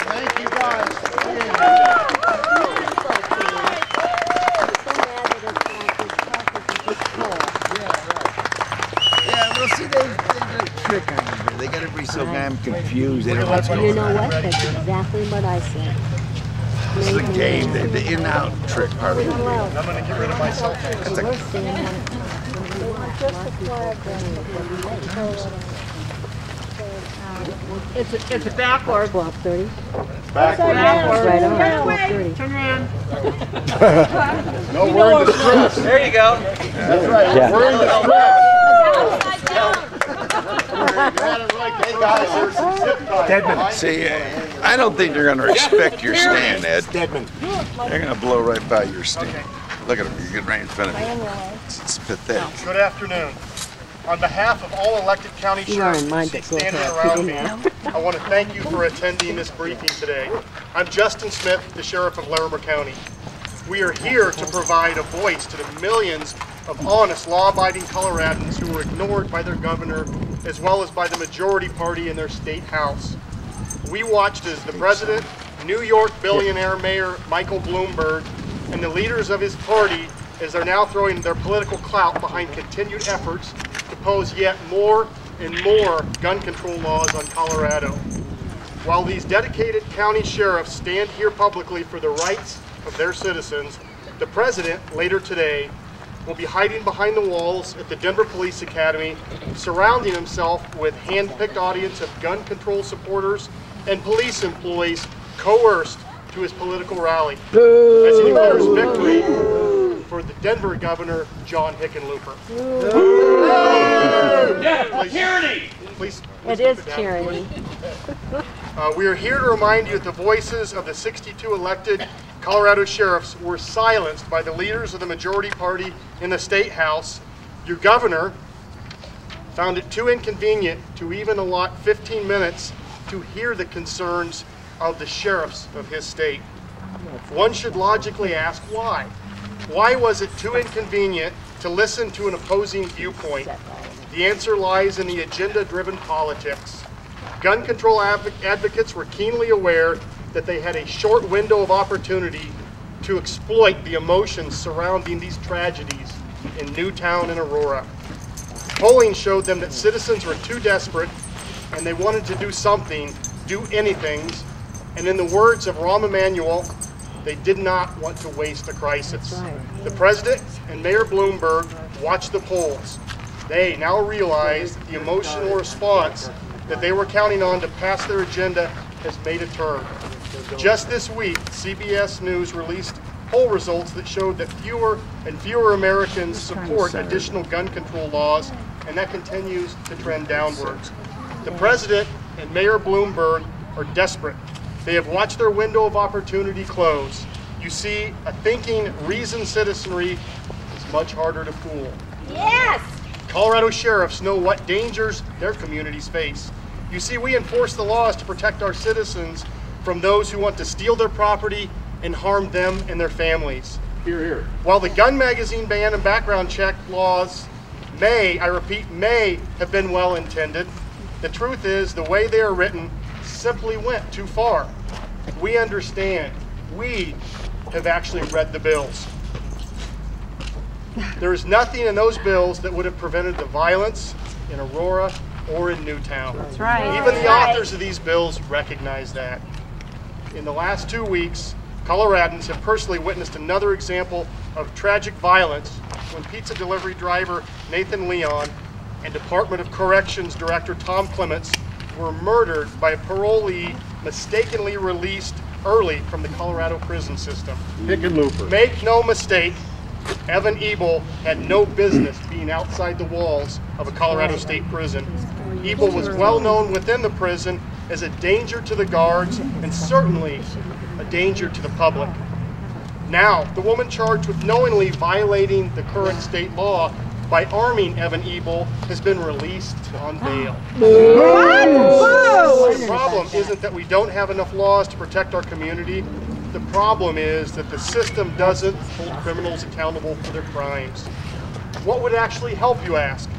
Thank you guys. Yeah, well, see, they do a trick on you here. They got everybody so damn confused. They don't know what's going on. You know what? That's exactly what I said. This is a game, the in-out trick part of it. I'm going to get rid of my cell phone. It's a backward. 12:30. Backward. Right on. Turn away. 12:30. Turn around. No, we're in distress. There you go. That's right. Yeah. We're in distress. Upside down. Hey guys, here's some zip ties. Deadman. See, I don't think they're going to respect your stand, Ed. Deadman. They're going to blow right by your stand. Look at them. You're getting right in front of you. It's pathetic. Good afternoon. On behalf of all elected county You are sheriffs in mind that standing go around me, now. I want to thank you for attending this briefing today. I'm Justin Smith, the Sheriff of Larimer County. We are here to provide a voice to the millions of honest, law-abiding Coloradans who were ignored by their governor as well as by the majority party in their state house. We watched as the president, New York billionaire Mayor Michael Bloomberg, and the leaders of his party as they're now throwing their political clout behind continued efforts to pose yet more and more gun control laws on Colorado. While these dedicated county sheriffs stand here publicly for the rights of their citizens, the president later today will be hiding behind the walls at the Denver Police Academy, surrounding himself with hand-picked audience of gun control supporters and police employees coerced to his political rally as he declares victory for the Denver Governor, John Hickenlooper. Tyranny! Please It is tyranny. we are here to remind you that the voices of the 62 elected Colorado sheriffs were silenced by the leaders of the majority party in the state house. Your governor found it too inconvenient to even allot 15 minutes to hear the concerns of the sheriffs of his state. One should logically ask why. Why was it too inconvenient to listen to an opposing viewpoint? The answer lies in the agenda-driven politics. Gun control advocates were keenly aware that they had a short window of opportunity to exploit the emotions surrounding these tragedies in Newtown and Aurora. Polling showed them that citizens were too desperate and they wanted to do something, do anything, and in the words of Rahm Emanuel, they did not want to waste a crisis. The president and Mayor Bloomberg watched the polls. They now realize that the emotional response that they were counting on to pass their agenda has made a turn. Just this week, CBS News released poll results that showed that fewer and fewer Americans support additional gun control laws, and that continues to trend downwards. The president and Mayor Bloomberg are desperate. They have watched their window of opportunity close. You see, a thinking, reasoned citizenry is much harder to fool. Yes! Colorado sheriffs know what dangers their communities face. You see, we enforce the laws to protect our citizens from those who want to steal their property and harm them and their families. Here, here. While the gun magazine ban and background check laws may, I repeat, may have been well intended, the truth is the way they are written simply went too far. We understand. We have actually read the bills. There is nothing in those bills that would have prevented the violence in Aurora or in Newtown. That's right. Even the authors of these bills recognize that. In the last 2 weeks, Coloradans have personally witnessed another example of tragic violence when pizza delivery driver Nathan Leon and Department of Corrections Director Tom Clements were murdered by a parolee mistakenly released early from the Colorado prison system. Hickenlooper. Make no mistake, Evan Ebel had no business being outside the walls of a Colorado State prison. Ebel was well known within the prison as a danger to the guards and certainly a danger to the public. Now, the woman charged with knowingly violating the current state law by arming Evan Ebel has been released on bail. The problem isn't that we don't have enough laws to protect our community. The problem is that the system doesn't hold criminals accountable for their crimes. What would actually help, you ask?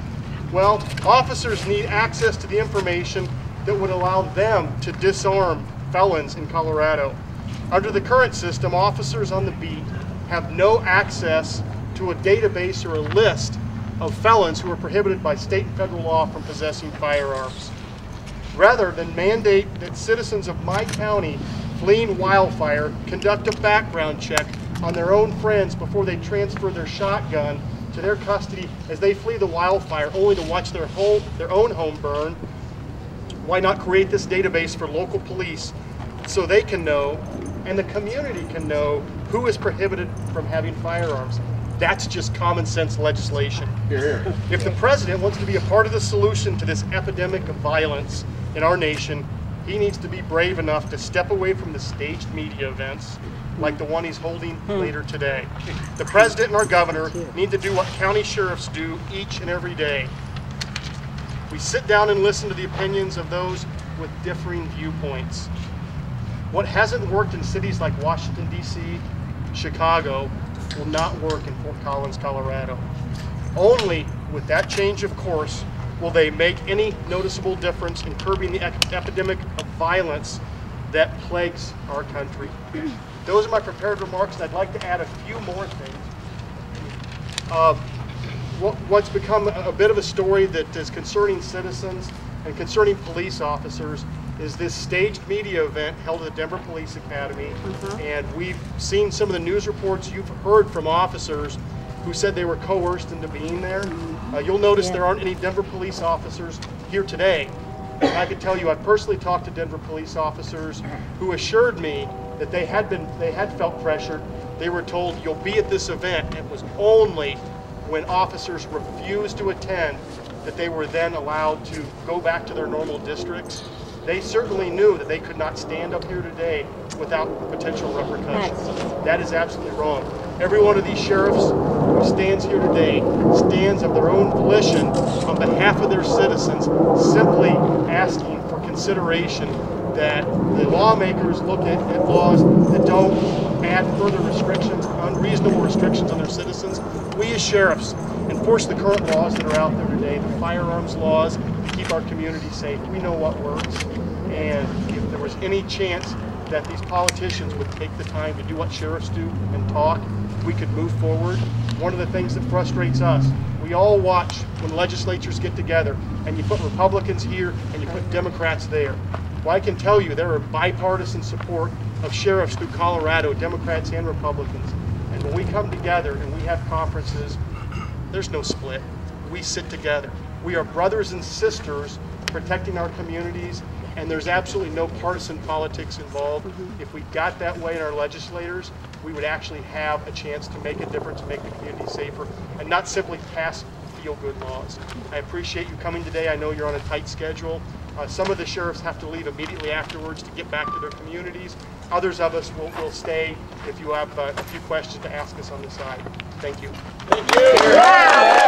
Well, officers need access to the information that would allow them to disarm felons in Colorado. Under the current system, officers on the beat have no access to a database or a list of felons who are prohibited by state and federal law from possessing firearms. Rather than mandate that citizens of my county fleeing wildfire conduct a background check on their own friends before they transfer their shotgun to their custody as they flee the wildfire only to watch their own home burn, why not create this database for local police so they can know and the community can know who is prohibited from having firearms? That's just common sense legislation. Here, here. If the president wants to be a part of the solution to this epidemic of violence in our nation, he needs to be brave enough to step away from the staged media events like the one he's holding later today. The president and our governor need to do what county sheriffs do each and every day. We sit down and listen to the opinions of those with differing viewpoints. What hasn't worked in cities like Washington, D.C., Chicago, will not work in Fort Collins, Colorado. Only with that change of course will they make any noticeable difference in curbing the epidemic of violence that plagues our country. Those are my prepared remarks, and I'd like to add a few more things. What's become a bit of a story that is concerning citizens and concerning police officers is this staged media event held at the Denver Police Academy. And we've seen some of the news reports you've heard from officers who said they were coerced into being there. You'll notice there aren't any Denver police officers here today. And I can tell you, I personally talked to Denver police officers who assured me that they had felt pressured. They were told, you'll be at this event. It was only when officers refused to attend that they were then allowed to go back to their normal districts. They certainly knew that they could not stand up here today without potential repercussions. That is absolutely wrong. Every one of these sheriffs who stands here today stands of their own volition on behalf of their citizens, simply asking for consideration that the lawmakers look at laws that don't add further restrictions, unreasonable restrictions on their citizens. We as sheriffs enforce the current laws that are out there today, the firearms laws, to keep our community safe. We know what works, and if there was any chance that these politicians would take the time to do what sheriffs do and talk, we could move forward. One of the things that frustrates us, we all watch when legislatures get together and you put Republicans here and you put Democrats there. Well, I can tell you there are bipartisan support of sheriffs through Colorado, Democrats and Republicans. And when we come together and we have conferences, there's no split. We sit together. We are brothers and sisters protecting our communities, and there's absolutely no partisan politics involved. If we got that way in our legislators, we would actually have a chance to make a difference and make the community safer, and not simply pass feel-good laws. I appreciate you coming today. I know you're on a tight schedule. Some of the sheriffs have to leave immediately afterwards to get back to their communities. Others of us will stay if you have a few questions to ask us on the side. Thank you. Thank you.